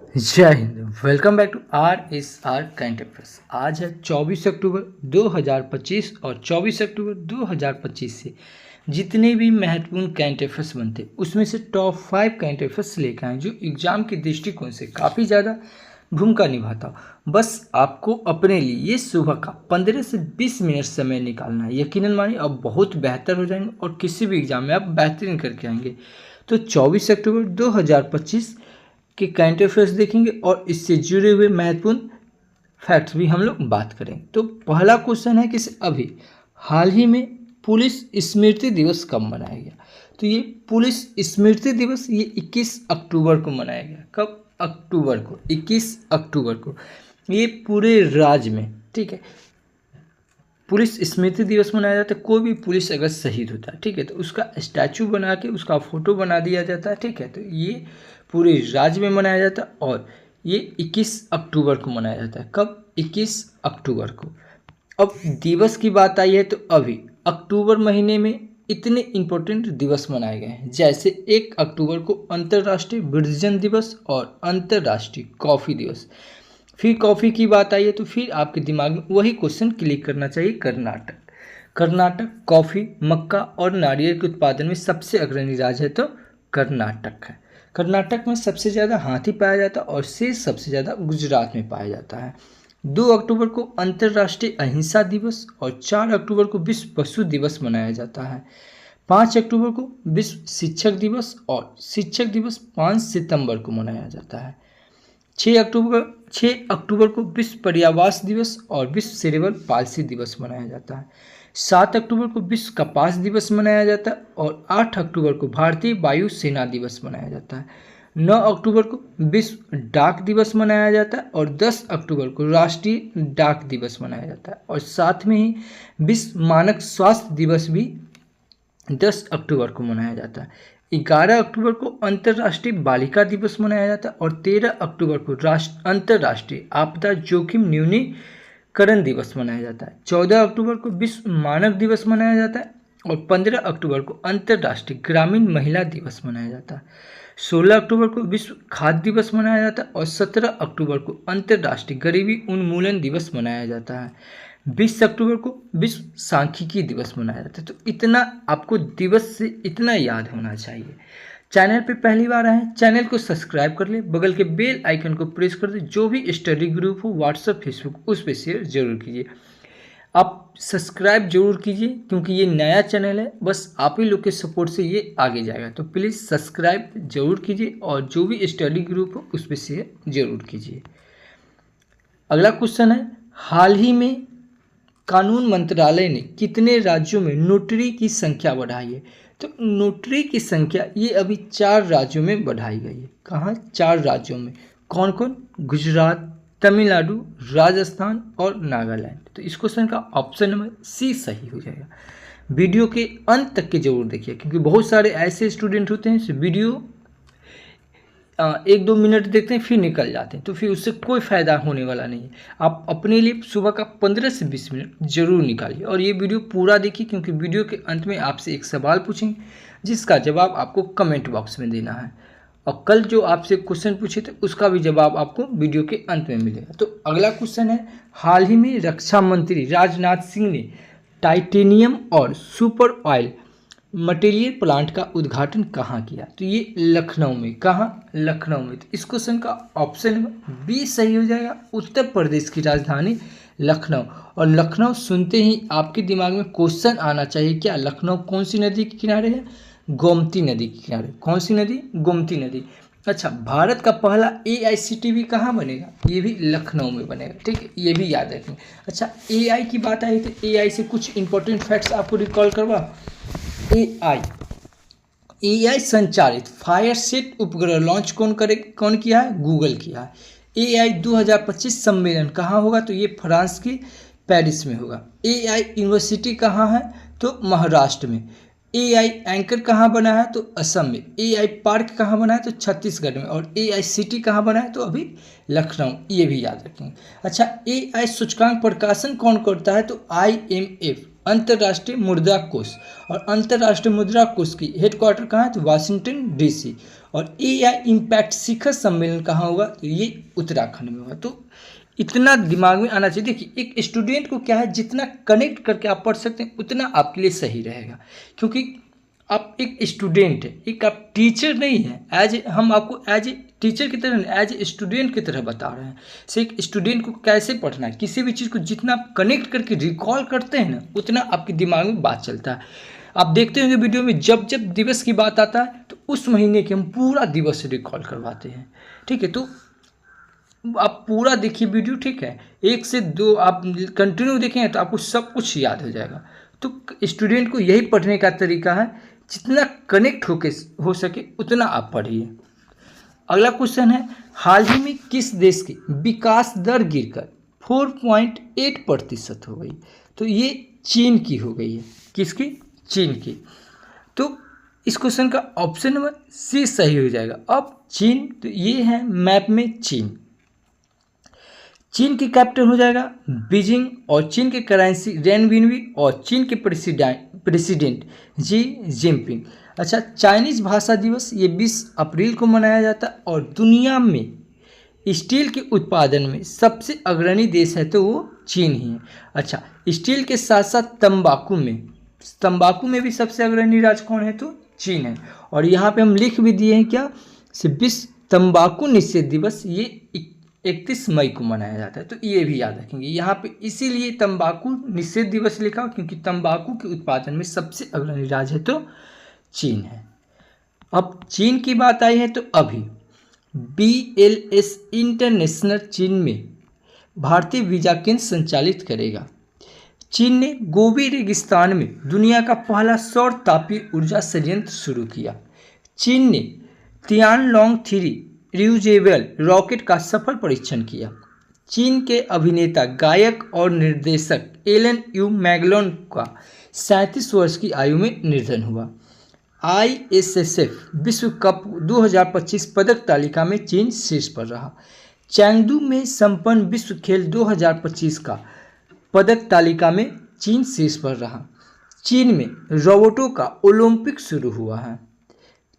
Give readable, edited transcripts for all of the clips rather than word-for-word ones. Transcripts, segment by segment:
जय हिंद। Welcome back to RSR current affairs. आज है 24 अक्टूबर 2025 और 24 अक्टूबर 2025 से जितने भी महत्वपूर्ण करंट अफेयर्स बनते उसमें से टॉप 5 करंट अफेयर्स लेकर आए जो एग्जाम के दृष्टिकोण से काफ़ी ज़्यादा भूमिका निभाता हो। बस आपको अपने लिए ये सुबह का 15 से 20 मिनट समय निकालना है। यकीनन मानिए आप बहुत बेहतर हो जाएंगे और किसी भी एग्जाम में आप बेहतरीन करके आएंगे। तो 24 अक्टूबर 2025 के करंट अफेयर्स देखेंगे और इससे जुड़े हुए महत्वपूर्ण फैक्ट्स भी हम लोग बात करें। तो पहला क्वेश्चन है कि अभी हाल ही में पुलिस स्मृति दिवस कब मनाया गया? तो ये पुलिस स्मृति दिवस ये 21 अक्टूबर को मनाया गया। कब? अक्टूबर को, 21 अक्टूबर को। ये पूरे राज्य में, ठीक है, पुलिस स्मृति दिवस मनाया जाता है। कोई भी पुलिस अगर शहीद होता है, ठीक है, तो उसका स्टैचू बना के उसका फोटो बना दिया जाता है, ठीक है। तो ये पूरे राज्य में मनाया जाता है और ये 21 अक्टूबर को मनाया जाता है। कब? 21 अक्टूबर को। अब दिवस की बात आई है तो अभी अक्टूबर महीने में इतने इम्पोर्टेंट दिवस मनाए गए हैं, जैसे 1 अक्टूबर को अंतर्राष्ट्रीय वृद्धजन दिवस और अंतर्राष्ट्रीय कॉफ़ी दिवस। फिर कॉफ़ी की बात आई है तो फिर आपके दिमाग में वही क्वेश्चन क्लिक करना चाहिए, कर्नाटक। कर्नाटक कॉफ़ी, मक्का और नारियल के उत्पादन में सबसे अग्रणी राज्य है तो कर्नाटक है। कर्नाटक में सबसे ज़्यादा हाथी पाया जाता है और शेष सबसे ज़्यादा गुजरात में पाया जाता है। 2 अक्टूबर को अंतर्राष्ट्रीय अहिंसा दिवस और 4 अक्टूबर को विश्व पशु दिवस मनाया जाता है। 5 अक्टूबर को विश्व शिक्षक दिवस और शिक्षक दिवस 5 सितंबर को मनाया जाता है। 6 अक्टूबर को विश्व पर्यावरण दिवस और विश्व सेरेब्रल पाल्सी दिवस मनाया जाता है। 7 अक्टूबर को विश्व कपास दिवस मनाया जाता है और 8 अक्टूबर को भारतीय वायु सेना दिवस मनाया जाता है। 9 अक्टूबर को विश्व डाक दिवस मनाया जाता है और 10 अक्टूबर को राष्ट्रीय डाक दिवस मनाया जाता है। और साथ में ही विश्व मानक स्वास्थ्य दिवस भी 10 अक्टूबर को मनाया जाता है। 11 अक्टूबर को अंतर्राष्ट्रीय बालिका दिवस मनाया जाता है और 13 अक्टूबर को अंतर्राष्ट्रीय आपदा जोखिम न्यूनीकरण दिवस मनाया जाता है। 14 अक्टूबर को विश्व मानव दिवस मनाया जाता है और 15 अक्टूबर को अंतर्राष्ट्रीय ग्रामीण महिला दिवस मनाया जाता है। 16 अक्टूबर को विश्व खाद्य दिवस मनाया जाता है और 17 अक्टूबर को अंतर्राष्ट्रीय गरीबी उन्मूलन दिवस मनाया जाता है। 20 अक्टूबर को विश्व सांख्यिकी दिवस मनाया जाता है। तो इतना आपको दिवस से इतना याद होना चाहिए। चैनल पे पहली बार आए, चैनल को सब्सक्राइब कर ले, बगल के बेल आइकन को प्रेस कर दे। जो भी स्टडी ग्रुप हो व्हाट्सएप फेसबुक उस पर शेयर जरूर कीजिए। आप सब्सक्राइब जरूर कीजिए क्योंकि ये नया चैनल है, बस आप ही लोग के सपोर्ट से ये आगे जाएगा। तो प्लीज़ सब्सक्राइब जरूर कीजिए और जो भी स्टडी ग्रुप हो उस पर शेयर जरूर कीजिए। अगला क्वेश्चन है, हाल ही में कानून मंत्रालय ने कितने राज्यों में नोटरी की संख्या बढ़ाई है? तो नोटरी की संख्या ये अभी 4 राज्यों में बढ़ाई गई है। कहाँ? 4 राज्यों में। कौन कौन? गुजरात, तमिलनाडु, राजस्थान और नागालैंड। तो इस क्वेश्चन का ऑप्शन नंबर सी सही हो जाएगा। वीडियो के अंत तक के जरूर देखिए क्योंकि बहुत सारे ऐसे स्टूडेंट होते हैं वीडियो 1-2 मिनट देखते हैं फिर निकल जाते हैं, तो फिर उससे कोई फ़ायदा होने वाला नहीं है। आप अपने लिए सुबह का 15 से 20 मिनट जरूर निकालिए और ये वीडियो पूरा देखिए क्योंकि वीडियो के अंत में आपसे एक सवाल पूछेंगे जिसका जवाब आपको कमेंट बॉक्स में देना है और कल जो आपसे क्वेश्चन पूछे थे उसका भी जवाब आपको वीडियो के अंत में मिलेगा। तो अगला क्वेश्चन है, हाल ही में रक्षा मंत्री राजनाथ सिंह ने टाइटेनियम और सुपर ऑयल मटेरियल प्लांट का उद्घाटन कहाँ किया? तो ये लखनऊ में। कहाँ? लखनऊ में। तो इस क्वेश्चन का ऑप्शन बी सही हो जाएगा। उत्तर प्रदेश की राजधानी लखनऊ। और लखनऊ सुनते ही आपके दिमाग में क्वेश्चन आना चाहिए, क्या लखनऊ कौन सी नदी के किनारे है? गोमती नदी के किनारे। कौन सी नदी? गोमती नदी। अच्छा, भारत का पहला AICTV कहाँ बनेगा? ये भी लखनऊ में बनेगा, ठीक है, ये भी याद रखें। अच्छा, AI की बात आई तो AI से कुछ इंपॉर्टेंट फैक्ट्स आपको रिकॉल करवा। AI संचालित फायरसेट उपग्रह लॉन्च कौन किया है? गूगल किया है। AI 2025 सम्मेलन कहाँ होगा? तो ये फ्रांस की पेरिस में होगा। AI यूनिवर्सिटी कहाँ है? तो महाराष्ट्र में। AI एंकर कहाँ बना है? तो असम में। AI पार्क कहाँ बना है? तो छत्तीसगढ़ में। और AI सिटी कहाँ बना है? तो अभी लखनऊ। ये भी याद रखेंगे। अच्छा, AI सूचकांक प्रकाशन कौन करता है? तो IMF अंतर्राष्ट्रीय मुद्रा कोष, और अंतर्राष्ट्रीय मुद्रा कोष की हेडक्वार्टर कहाँ है? तो वाशिंगटन डीसी। और एआई इम्पैक्ट शिखर सम्मेलन कहाँ होगा? तो ये उत्तराखंड में होगा। तो इतना दिमाग में आना चाहिए। देखिए, एक स्टूडेंट को क्या है, जितना कनेक्ट करके आप पढ़ सकते हैं उतना आपके लिए सही रहेगा, क्योंकि आप एक स्टूडेंट है, एक आप टीचर नहीं है। हम आपको एज ए टीचर की तरह, एज ए स्टूडेंट की तरह बता रहे हैं। से एक स्टूडेंट को कैसे पढ़ना है, किसी भी चीज़ को जितना आप कनेक्ट करके रिकॉल करते हैं ना, उतना आपके दिमाग में बात चलता है। आप देखते होंगे वीडियो में, जब जब दिवस की बात आता है तो उस महीने के हम पूरा दिवस रिकॉल करवाते हैं। ठीक है, तो आप पूरा देखिए वीडियो, ठीक है, 1 से 2 आप कंटिन्यू देखेंगे तो आपको सब कुछ याद हो जाएगा। तो स्टूडेंट को यही पढ़ने का तरीका है, जितना कनेक्ट हो सके उतना आप पढ़िए। अगला क्वेश्चन है, हाल ही में किस देश की विकास दर गिरकर 4.8% हो गई? तो ये चीन की हो गई है। किसकी? चीन की। तो इस क्वेश्चन का ऑप्शन नंबर सी सही हो जाएगा। अब चीन, तो ये है मैप में चीन। चीन की कैपिटल हो जाएगा बीजिंग, और चीन की करेंसी रेनबिनवी, और चीन के प्रेसिडेंट जी जिनपिंग। अच्छा, चाइनीज भाषा दिवस ये 20 अप्रैल को मनाया जाता है, और दुनिया में स्टील के उत्पादन में सबसे अग्रणी देश है तो वो चीन ही है। अच्छा, स्टील के साथ साथ तंबाकू में भी सबसे अग्रणी राज्य कौन है? तो चीन है। और यहाँ पे हम लिख भी दिए हैं क्या, 20 तंबाकू निषेध दिवस ये 31 मई को मनाया जाता है। तो ये भी याद रखेंगे। यहाँ पे इसीलिए तंबाकू निषेध दिवस लिखा, क्योंकि तंबाकू के उत्पादन में सबसे अग्रणी राज्य है तो चीन है। अब चीन की बात आई है तो अभी BLS इंटरनेशनल चीन में भारतीय वीजा केंद्र संचालित करेगा। चीन ने गोबी रेगिस्तान में दुनिया का पहला सौर तापीय ऊर्जा संयंत्र शुरू किया। चीन ने तियानलोंग 3 रियूजेबल रॉकेट का सफल परीक्षण किया। चीन के अभिनेता, गायक और निर्देशक एलन यू मैगलोन का 37 वर्ष की आयु में निधन हुआ। ISSF विश्व कप 2025 पदक तालिका में चीन शीर्ष पर रहा। चैंगडू में संपन्न विश्व खेल 2025 का पदक तालिका में चीन शीर्ष पर रहा। चीन में रोबोटों का ओलंपिक शुरू हुआ है।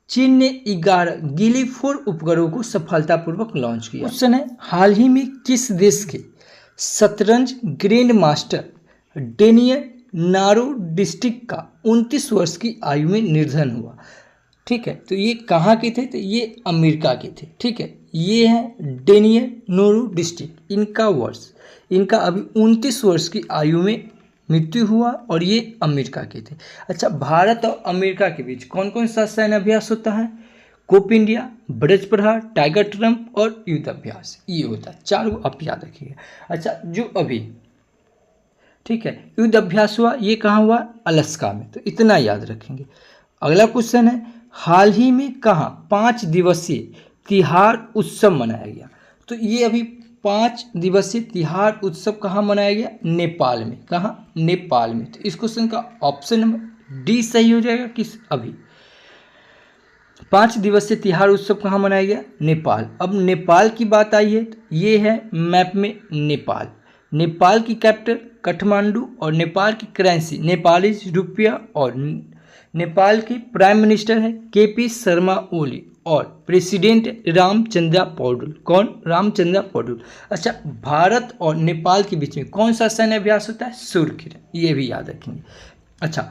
चीन ने 11 गिली-4 उपग्रहों को सफलतापूर्वक लॉन्च किया। क्वेश्चन है, हाल ही में किस देश के शतरंज ग्रैंड मास्टर डेनियल नारो डिस्ट्रिक्ट का 29 वर्ष की आयु में निधन हुआ? ठीक है, तो ये कहाँ के थे? तो ये अमेरिका के थे। ठीक है, ये है डेनियल नोरो डिस्ट्रिक्ट। इनका अभी 29 वर्ष की आयु में मृत्यु हुआ, और ये अमेरिका के थे। अच्छा, भारत और अमेरिका के बीच कौन कौन सा सैन्य अभ्यास होता है? कोप इंडिया, ब्रज प्रहार, टाइगर ट्रम्प और युद्ध अभ्यास, ये होता है। 4 आप याद रखिएगा। अच्छा, जो अभी, ठीक है, युद्ध अभ्यास हुआ, ये कहाँ हुआ? अलास्का में। तो इतना याद रखेंगे। अगला क्वेश्चन है, हाल ही में कहाँ 5 दिवसीय तिहार उत्सव मनाया गया? तो ये अभी 5 दिवसीय तिहार उत्सव कहाँ मनाया गया? नेपाल में। कहाँ? नेपाल में। तो इस क्वेश्चन का ऑप्शन नंबर डी सही हो जाएगा। किस? अभी 5 दिवसीय तिहार उत्सव कहाँ मनाया गया? नेपाल। अब नेपाल की बात आई है तो ये है मैप में नेपाल। नेपाल की कैपिटल काठमांडू, और नेपाल की करेंसी नेपाली रुपया, और नेपाल की प्राइम मिनिस्टर है KP शर्मा ओली, और प्रेसिडेंट रामचंद्र पौडुल। कौन? रामचंद्र पौडुल। अच्छा, भारत और नेपाल के बीच में कौन सा सैन्य अभ्यास होता है? सूर्य किरण, ये भी याद रखेंगे। अच्छा,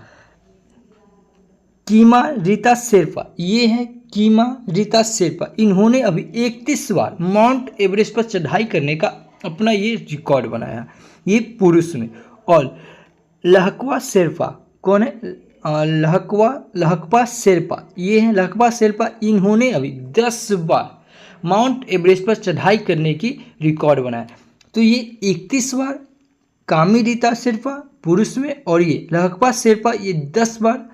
कीमा रीता शेरपा, ये है कीमा रीता शेरपा। इन्होंने अभी 31 बार माउंट एवरेस्ट पर चढ़ाई करने का अपना ये रिकॉर्ड बनाया, ये पुरुष में। और लहकवा शेरपा कौन है? लहकपा शेरपा, ये है लहकपा शेरपा। इन्होंने अभी 10 बार माउंट एवरेस्ट पर चढ़ाई करने की रिकॉर्ड बनाया। तो ये 31 बार कामी रीता शेरपा पुरुष में, और ये लहकपा शेरपा ये 10 बार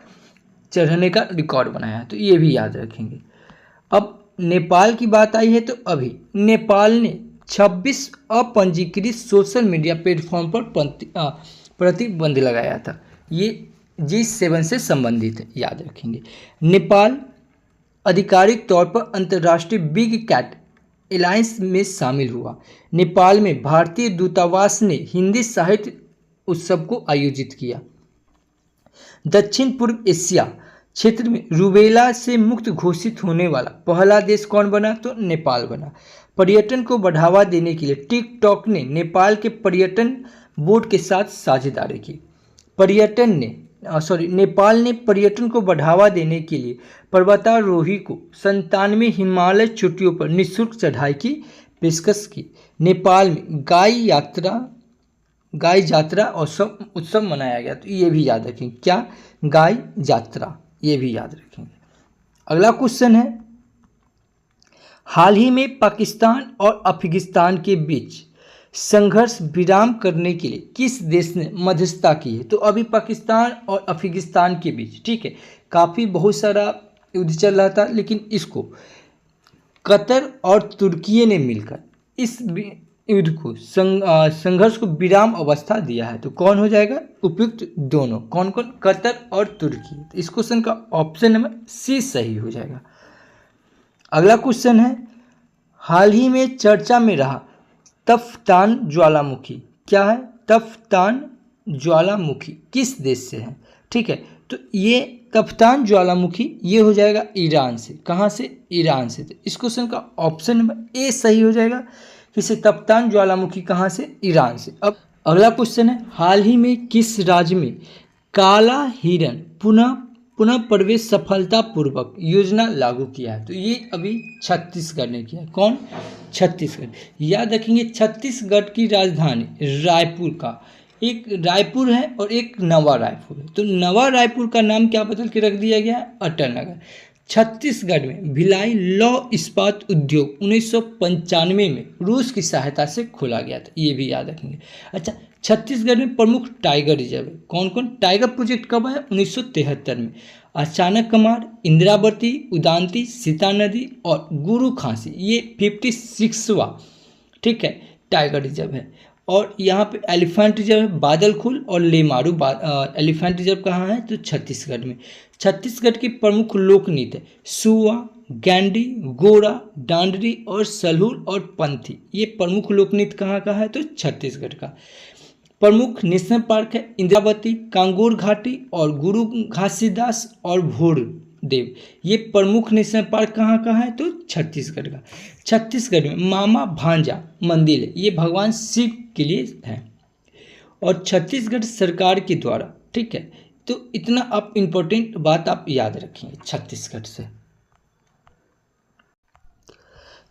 चढ़ने का रिकॉर्ड बनाया। तो ये भी याद रखेंगे। अब नेपाल की बात आई है तो अभी नेपाल ने 26 अपंजीकृत सोशल मीडिया प्लेटफॉर्म पर प्रतिबंध लगाया था। ये G7 से संबंधित है, याद रखेंगे। नेपाल आधिकारिक तौर पर अंतर्राष्ट्रीय बिग कैट एलायंस में शामिल हुआ। नेपाल में भारतीय दूतावास ने हिंदी साहित्य उत्सव को आयोजित किया। दक्षिण पूर्व एशिया क्षेत्र में रूबेला से मुक्त घोषित होने वाला पहला देश कौन बना? तो नेपाल बना। पर्यटन को बढ़ावा देने के लिए टिकटॉक ने नेपाल के पर्यटन बोर्ड के साथ साझेदारी की। नेपाल ने पर्यटन को बढ़ावा देने के लिए पर्वतारोही को 97 हिमालय चोटियों पर निःशुल्क चढ़ाई की पेशकश की। नेपाल में गाय जात्रा उत्सव मनाया गया। तो ये भी याद रखेंगे, क्या? गाय जात्रा, ये भी याद रखेंगे। अगला क्वेश्चन है, हाल ही में पाकिस्तान और अफगानिस्तान के बीच संघर्ष विराम करने के लिए किस देश ने मध्यस्थता की है? तो अभी पाकिस्तान और अफगानिस्तान के बीच, ठीक है, काफ़ी बहुत सारा युद्ध चल रहा था, लेकिन इसको कतर और तुर्की ने मिलकर इस युद्ध को संघर्ष को विराम अवस्था दिया है। तो कौन हो जाएगा उपयुक्त? दोनों। कौन कौन? कतर और तुर्की। तो इस क्वेश्चन का ऑप्शन नंबर सी सही हो जाएगा। अगला क्वेश्चन है, हाल ही में चर्चा में रहा तफ्तान ज्वालामुखी, क्या है? तफ्तान ज्वालामुखी किस देश से है? ठीक है, तो ये तफ्तान ज्वालामुखी ये हो जाएगा ईरान से। कहाँ से? ईरान से। तो इस क्वेश्चन का ऑप्शन नंबर ए सही हो जाएगा। किसे? तफ्तान ज्वालामुखी कहाँ से? ईरान से। अब अगला क्वेश्चन है, हाल ही में किस राज्य में काला हिरण पुनः प्रवेश सफलतापूर्वक योजना लागू किया है? तो ये अभी छत्तीसगढ़ ने किया है। कौन? छत्तीसगढ़। याद रखेंगे, छत्तीसगढ़ की राजधानी रायपुर का एक रायपुर है और एक नवा रायपुर है। तो नवा रायपुर का नाम क्या बदल के रख दिया गया? अटल नगर। छत्तीसगढ़ में भिलाई लौह इस्पात उद्योग 1995 में रूस की सहायता से खोला गया था। ये भी याद रखेंगे। अच्छा, छत्तीसगढ़ में प्रमुख टाइगर रिजर्व है। कौन कौन? टाइगर प्रोजेक्ट कब है? 1973 में। अचानक कमार, इंद्रावती, उदांती, सीता नदी और गुरु खांसी, ये 56वां, ठीक है, टाइगर रिजर्व है। और यहाँ पे एलिफेंट रिजर्व है बादलखुल और लेमारू। एलिफेंट रिजर्व कहाँ है? तो छत्तीसगढ़ में। छत्तीसगढ़ की प्रमुख लोक नृत्य सुआ, गैंडी, गोरा, डांडरी और सलहुल और पंथी, ये प्रमुख लोक नृत्य कहाँ का है? तो छत्तीसगढ़ का। प्रमुख नेशनल पार्क है इंद्रावती, कांगोर घाटी और गुरु घासीदास और भोर देव, ये प्रमुख नेशनल पार्क कहाँ का है? तो छत्तीसगढ़ का। छत्तीसगढ़ में मामा भांजा मंदिर है, ये भगवान शिव के लिए है और छत्तीसगढ़ सरकार के द्वारा, ठीक है। तो इतना आप इम्पोर्टेंट बात आप याद रखेंगे छत्तीसगढ़ से।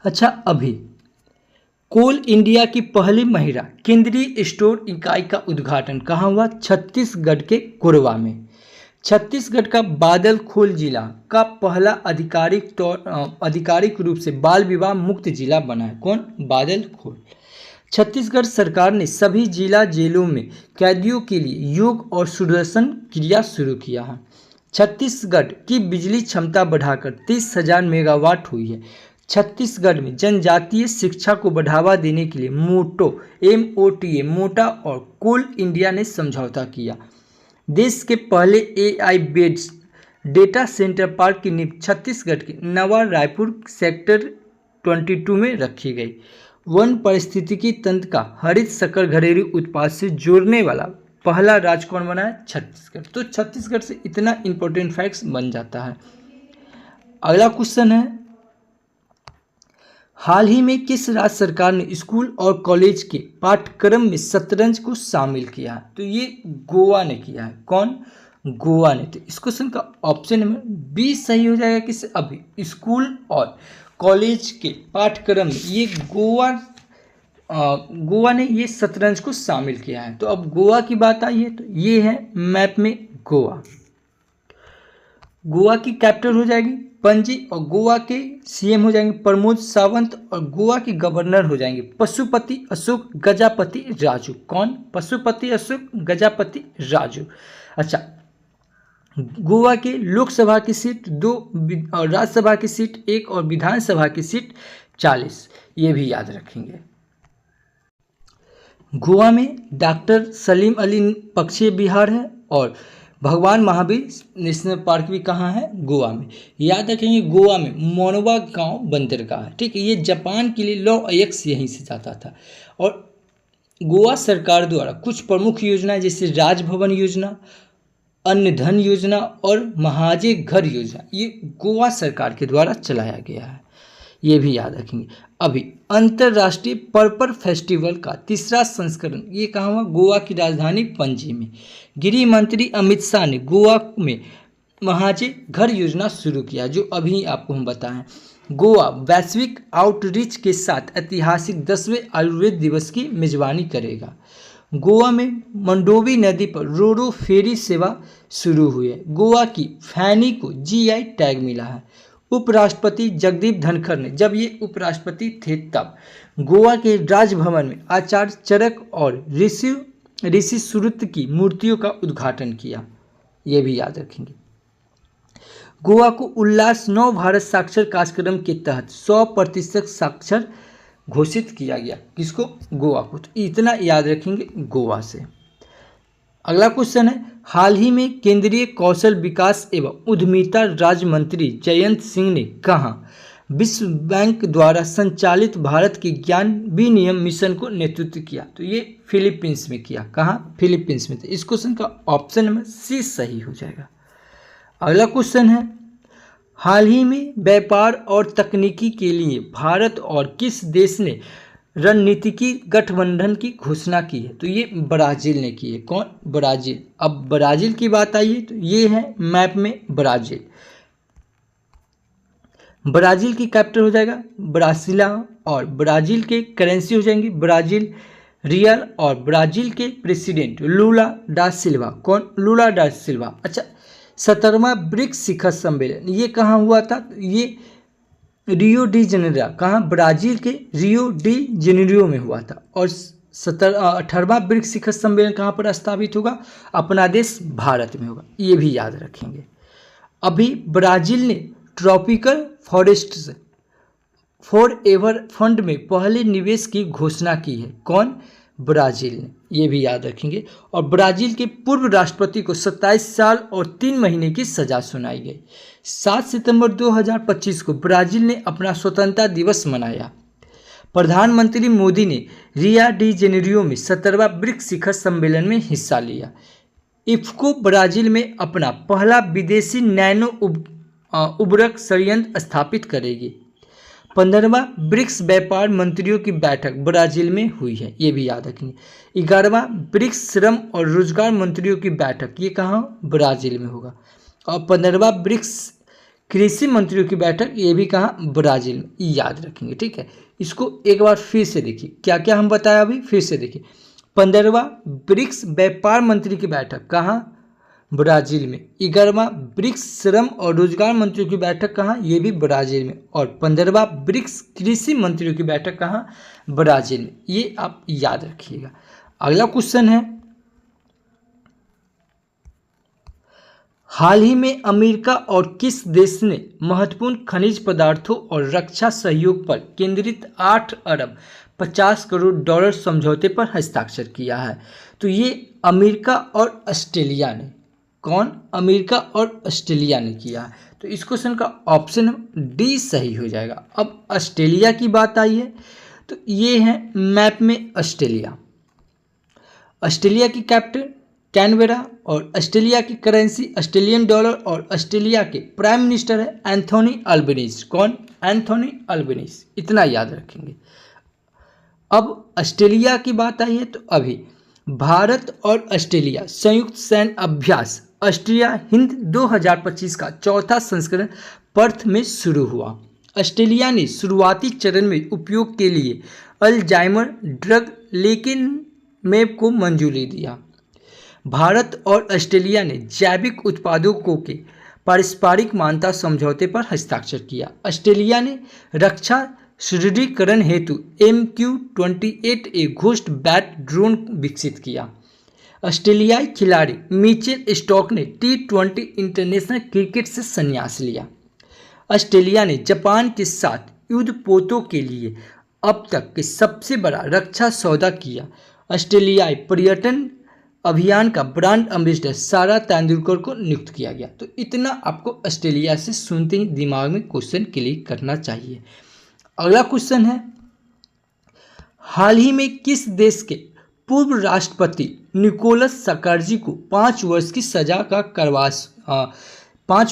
अच्छा, अभी कोल इंडिया की पहली महिला केंद्रीय स्टोर इकाई का उद्घाटन कहाँ हुआ? छत्तीसगढ़ के कोरबा में। छत्तीसगढ़ का बादलखोल जिला का पहला आधिकारिक रूप से बाल विवाह मुक्त जिला बना है। कौन? बादलखोल। छत्तीसगढ़ सरकार ने सभी जिला जेलों में कैदियों के लिए योग और सुदर्शन क्रिया शुरू किया है। छत्तीसगढ़ की बिजली क्षमता बढ़ाकर 30,000 मेगावाट हुई है। छत्तीसगढ़ में जनजातीय शिक्षा को बढ़ावा देने के लिए MOTA मोटा और कोल इंडिया ने समझौता किया। देश के पहले AI based data centre park की नींव छत्तीसगढ़ के नवा रायपुर सेक्टर 22 में रखी गई। वन पारिस्थितिकी तंत्र का हरित शक्कर घरेलू उत्पाद से जोड़ने वाला पहला राज्य कौन बना है? छत्तीसगढ़। तो छत्तीसगढ़ से इतना इंपॉर्टेंट फैक्ट्स बन जाता है। अगला क्वेश्चन है, हाल ही में किस राज्य सरकार ने स्कूल और कॉलेज के पाठ्यक्रम में शतरंज को शामिल किया है? तो ये गोवा ने किया है। कौन? गोवा ने। तो इस क्वेश्चन का ऑप्शन नंबर बी सही हो जाएगा। किससे? अभी स्कूल और कॉलेज के पाठ्यक्रम में ये गोवा ने ये शतरंज को शामिल किया है। तो अब गोवा की बात आई है, तो ये है मैप में गोवा। गोवा की कैपिटल हो जाएगी पणजी और गोवा के CM हो जाएंगे प्रमोद सावंत और गोवा के गवर्नर हो जाएंगे पशुपति अशोक गजापति राजू। कौन? पशुपति अशोक गजापति राजू। अच्छा, गोवा के लोकसभा की सीट 2 और राज्यसभा की सीट 1 और विधानसभा की सीट 40, ये भी याद रखेंगे। गोवा में डॉक्टर सलीम अली पक्षी विहार है और भगवान महावीर नेशनल पार्क भी कहाँ है? गोवा में। याद रखेंगे गोवा में मोनवा गांव बंदरगाह है, ठीक है। ये जापान के लिए लॉ अयक्स यहीं से जाता था। और गोवा सरकार द्वारा कुछ प्रमुख योजनाएं जैसे राजभवन योजना, अन्न धन योजना और महाजे घर योजना ये गोवा सरकार के द्वारा चलाया गया है, ये भी याद रखेंगे। अभी अंतर्राष्ट्रीय पर्पल फेस्टिवल का तीसरा संस्करण ये कहाँ हुआ? गोवा की राजधानी पणजी में। गृह मंत्री अमित शाह ने गोवा में महाजे घर योजना शुरू किया, जो अभी आपको हम बताएं। गोवा वैश्विक आउटरीच के साथ ऐतिहासिक 10वें आयुर्वेद दिवस की मेजबानी करेगा। गोवा में मंडोवी नदी पर रोरो फेरी सेवा शुरू हुई है। गोवा की फैनी को जीआई टैग मिला है। उपराष्ट्रपति जगदीप धनखड़ ने, जब ये उपराष्ट्रपति थे तब, गोवा के राजभवन में आचार्य चरक और ऋषि सुरुत की मूर्तियों का उद्घाटन किया, ये भी याद रखेंगे। गोवा को उल्लास नव भारत साक्षर कार्यक्रम के तहत 100% साक्षर घोषित किया गया। किसको? गोवा को। तो इतना याद रखेंगे गोवा से। अगला क्वेश्चन है, हाल ही में केंद्रीय कौशल विकास एवं उद्यमिता राज्य मंत्री जयंत सिंह ने कहा विश्व बैंक द्वारा संचालित भारत के ज्ञान विनिमय मिशन को नेतृत्व किया? तो ये फिलीपींस में किया। कहाँ? फिलीपींस में। तो इस क्वेश्चन का ऑप्शन नंबर सी सही हो जाएगा। अगला क्वेश्चन है, हाल ही में व्यापार और तकनीकी के लिए भारत और किस देश ने रणनीतिकी गठबंधन की घोषणा की है? तो ये ब्राजील ने की है। कौन? ब्राजील। अब ब्राजील की बात आई है तो ये है मैप में ब्राजील। ब्राजील की कैपिटल हो जाएगा ब्रासिला, और ब्राजील के करेंसी हो जाएंगी ब्राजील रियल, और ब्राजील के प्रेसिडेंट लूला डा सिल्वा। कौन? लूला डा सिल्वा। अच्छा, 17वां ब्रिक्स शिखर सम्मेलन ये कहाँ हुआ था? ये रियो डी जेनेरो, कहाँ? ब्राजील के रियो डी जेनेरो में हुआ था। और 18वां ब्रिक्स शिखर सम्मेलन कहाँ पर स्थापित होगा? अपना देश भारत में होगा, ये भी याद रखेंगे। अभी ब्राजील ने tropical forests for ever fund में पहले निवेश की घोषणा की है। कौन? ब्राजील ने, ये भी याद रखेंगे। और ब्राजील के पूर्व राष्ट्रपति को 27 साल और 3 महीने की सजा सुनाई गई। 7 सितंबर 2025 को ब्राजील ने अपना स्वतंत्रता दिवस मनाया। प्रधानमंत्री मोदी ने रियो डी जेनेरो में 17वां ब्रिक्स शिखर सम्मेलन में हिस्सा लिया। इफ्को ब्राजील में अपना पहला विदेशी नैनो उर्वरक संयंत्र स्थापित करेगी। 15वां ब्रिक्स व्यापार मंत्रियों की बैठक ब्राजील में हुई है, ये भी याद रखेंगे। 11वां ब्रिक्स श्रम और रोजगार मंत्रियों की बैठक ये कहाँ? ब्राजील में होगा। और 15वां ब्रिक्स कृषि मंत्रियों की बैठक ये भी कहाँ? ब्राजील में, याद रखेंगे। ठीक है, इसको एक बार फिर से देखिए, क्या क्या हम बताया अभी, फिर से देखिए। 15वां ब्रिक्स व्यापार मंत्री की बैठक कहाँ? ब्राजील में। 11वां ब्रिक्स श्रम और रोजगार मंत्रियों की बैठक कहाँ? ये भी ब्राजील में। और 15वां ब्रिक्स कृषि मंत्रियों की बैठक कहाँ? ब्राजील में। ये आप याद रखिएगा। अगला क्वेश्चन है, हाल ही में अमेरिका और किस देश ने महत्वपूर्ण खनिज पदार्थों और रक्षा सहयोग पर केंद्रित 8 अरब 50 करोड़ डॉलर समझौते पर हस्ताक्षर किया है? तो ये अमेरिका और ऑस्ट्रेलिया ने। कौन? अमेरिका और ऑस्ट्रेलिया ने किया है। तो इस क्वेश्चन का ऑप्शन डी सही हो जाएगा। अब ऑस्ट्रेलिया की बात आई है तो ये है मैप में ऑस्ट्रेलिया। ऑस्ट्रेलिया की कैपिटल कैनबेरा, और ऑस्ट्रेलिया की करेंसी ऑस्ट्रेलियन डॉलर, और ऑस्ट्रेलिया के प्राइम मिनिस्टर है एंथोनी अल्बनीज। कौन? Anthony Albanese. इतना याद रखेंगे। अब ऑस्ट्रेलिया की बात आई है तो अभी भारत और ऑस्ट्रेलिया संयुक्त सैन्य अभ्यास ऑस्ट्रिया हिंद 2025 का चौथा संस्करण पर्थ में शुरू हुआ। ऑस्ट्रेलिया ने शुरुआती चरण में उपयोग के लिए अल्जाइमर ड्रग लेकेनमेब को मंजूरी दिया। भारत और ऑस्ट्रेलिया ने जैविक उत्पादों के पारस्परिक मान्यता समझौते पर हस्ताक्षर किया। ऑस्ट्रेलिया ने रक्षा सुदृढ़ीकरण हेतु MQ-28A घोस्ट बैट ड्रोन विकसित किया। ऑस्ट्रेलियाई खिलाड़ी मिचेल स्टॉक ने T20 इंटरनेशनल क्रिकेट से संन्यास लिया। ऑस्ट्रेलिया ने जापान के साथ युद्धपोतों के लिए अब तक के सबसे बड़ा रक्षा सौदा किया। ऑस्ट्रेलियाई पर्यटन अभियान का ब्रांड एम्बेसडर सारा तेंदुलकर को नियुक्त किया गया। तो इतना आपको ऑस्ट्रेलिया से सुनते ही दिमाग में क्वेश्चन क्लिक करना चाहिए। अगला क्वेश्चन है, हाल ही में किस देश के पूर्व राष्ट्रपति निकोलस सरकोजी को 5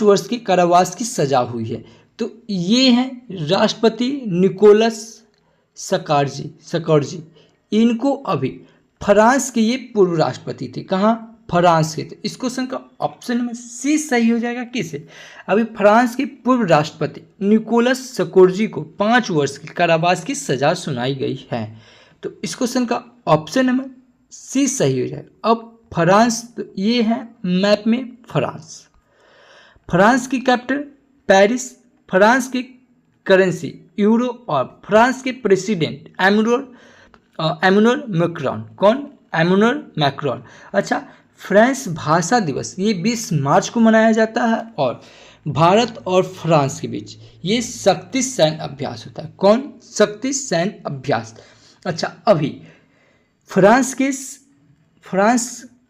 वर्ष की कारावास की सजा हुई है। तो ये हैं राष्ट्रपति निकोलस सरकोजी। इनको अभी फ्रांस के ये पूर्व राष्ट्रपति थे। कहाँ? फ्रांस के थे। इस क्वेश्चन का ऑप्शन में सी सही हो जाएगा। किसे? अभी फ्रांस के पूर्व राष्ट्रपति निकोलस सरकोजी को 5 वर्ष की कारावास की सजा सुनाई गई है। तो इस क्वेश्चन का ऑप्शन में सी सही हो जाएगा। अब फ्रांस, तो ये है मैप में फ्रांस। फ्रांस की कैपिटल पेरिस, फ्रांस की करेंसी यूरो और फ्रांस के प्रेसिडेंट एमैनुअल मैक्रॉन। कौन? Emmanuel Macron. अच्छा, फ्रेंच भाषा दिवस ये 20 मार्च को मनाया जाता है और भारत और फ्रांस के बीच ये शक्ति सैन्य अभ्यास होता है। कौन? शक्ति सैन्य अभ्यास। अच्छा, अभी फ्रांस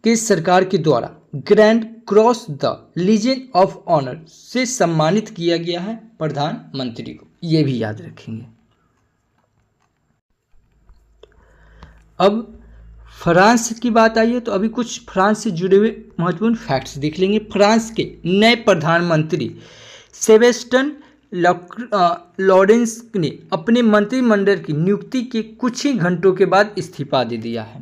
के सरकार के द्वारा grand cross the legion of honour से सम्मानित किया गया है प्रधानमंत्री को। ये भी याद रखेंगे। अब फ्रांस की बात आई है तो अभी कुछ फ्रांस से जुड़े हुए महत्वपूर्ण फैक्ट्स देख लेंगे। फ्रांस के नए प्रधानमंत्री सेबेस्टियन लॉरेंस ने अपने मंत्रिमंडल की नियुक्ति के कुछ ही घंटों के बाद इस्तीफा दे दिया है।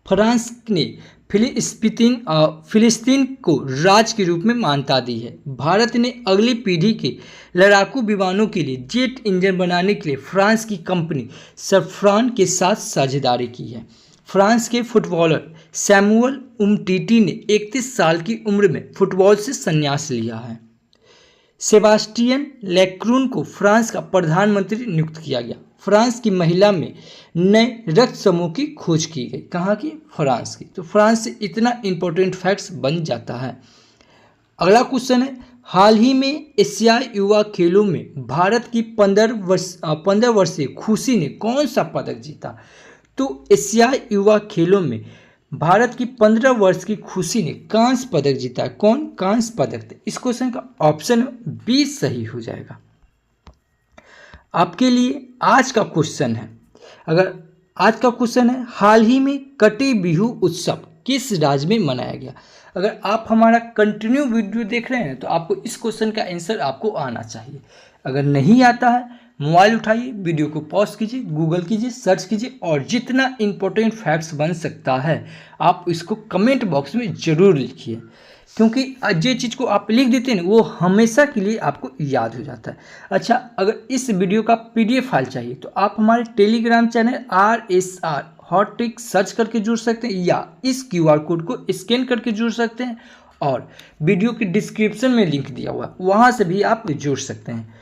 फ्रांस ने फिलिस्तीन को राज्य के रूप में मान्यता दी है। भारत ने अगली पीढ़ी के लड़ाकू विमानों के लिए जेट इंजन बनाने के लिए फ्रांस की कंपनी सफ्रान के साथ साझेदारी की है। फ्रांस के फुटबॉलर सैमुअल उमटीटी ने 31 साल की उम्र में फुटबॉल से संन्यास लिया है। सेबास्टियन लेक्रून को फ्रांस का प्रधानमंत्री नियुक्त किया गया। फ्रांस की महिला में नए रक्त समूह की खोज की गई। कहाँ की? फ्रांस की। तो फ्रांस से इतना इंपॉर्टेंट फैक्ट्स बन जाता है। अगला क्वेश्चन है, हाल ही में एशियाई युवा खेलों में भारत की 15 वर्षीय खुशी ने कौन सा पदक जीता? तो एशियाई युवा खेलों में भारत की 15 वर्ष की खुशी ने कांस्य पदक जीता है। कौन? कांस्य पदक। इस क्वेश्चन का ऑप्शन बी सही हो जाएगा। आपके लिए आज का क्वेश्चन है, हाल ही में कटी बिहू उत्सव किस राज्य में मनाया गया? अगर आप हमारा कंटिन्यू वीडियो देख रहे हैं तो आपको इस क्वेश्चन का आंसर आपको आना चाहिए। अगर नहीं आता है, मोबाइल उठाइए, वीडियो को पॉज कीजिए, गूगल कीजिए, सर्च कीजिए और जितना इंपॉर्टेंट फैक्ट्स बन सकता है आप इसको कमेंट बॉक्स में ज़रूर लिखिए, क्योंकि जो चीज़ को आप लिख देते हैं वो हमेशा के लिए आपको याद हो जाता है। अच्छा, अगर इस वीडियो का PDF फाइल चाहिए तो आप हमारे Telegram channel RSR hot trick search करके जुड़ सकते हैं या इस QR कोड को स्कैन करके जुड़ सकते हैं और वीडियो के डिस्क्रिप्शन में लिंक दिया हुआ है, वहाँ से भी आप जुड़ सकते हैं।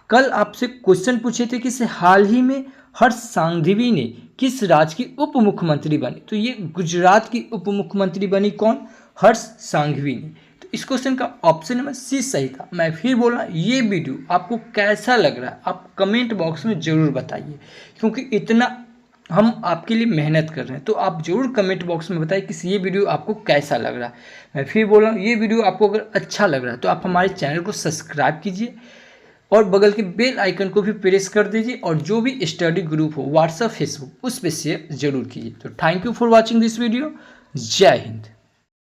कल आपसे क्वेश्चन पूछे थे कि हाल ही में हर्ष सांघवी ने किस राज्य की उप मुख्यमंत्री बनी? तो ये गुजरात की उप मुख्यमंत्री बनी। कौन? हर्ष सांघवी ने। तो इस क्वेश्चन का ऑप्शन नंबर सी सही था। मैं फिर बोल रहा हूँ, ये वीडियो आपको कैसा लग रहा है आप कमेंट बॉक्स में ज़रूर बताइए, क्योंकि इतना हम आपके लिए मेहनत कर रहे हैं। तो आप ज़रूर कमेंट बॉक्स में बताइए कि ये वीडियो आपको कैसा लग रहा है। मैं फिर बोल रहा हूँ, ये वीडियो आपको अगर अच्छा लग रहा है तो आप हमारे चैनल को सब्सक्राइब कीजिए और बगल के बेल आइकन को भी प्रेस कर दीजिए और जो भी स्टडी ग्रुप हो व्हाट्सएप, फेसबुक, उस पर शेयर जरूर कीजिए। तो thank you for watching this video. जय हिंद।